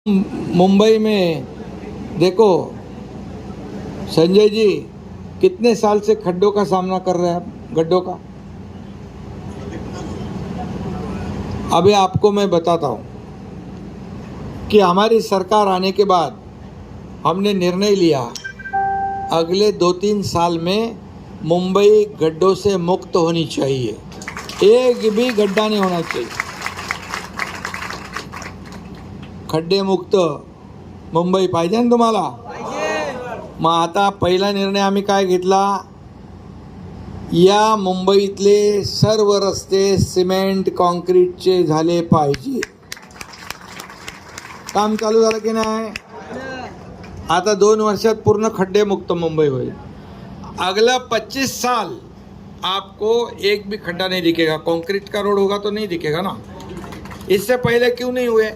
मुंबई में देखो संजय जी, कितने साल से खड्डों का सामना कर रहे हैं आप, गड्ढों का। अभी आपको मैं बताता हूँ कि हमारी सरकार आने के बाद हमने निर्णय लिया अगले 2-3 साल में मुंबई गड्ढों से मुक्त होनी चाहिए, एक भी गड्ढा नहीं होना चाहिए। खड्डे मुक्त मुंबई पाहिजे ना तुम्हाला? मग आता पहिला निर्णय आम्ही काय घेतला, या मुंबईतले सर्व रस्ते सिमेंट कॉन्क्रीटचे झाले पाहिजे। काम चालू झालं की नाही? आता 2 वर्षात पूर्ण खड्डे मुक्त मुंबई होईल। अगला 25 साल आपको एक भी खड्डा नहीं दिखेगा। कंक्रीट का रोड होगा तो नहीं दिखेगा ना। इससे पहले क्यों नहीं हुए?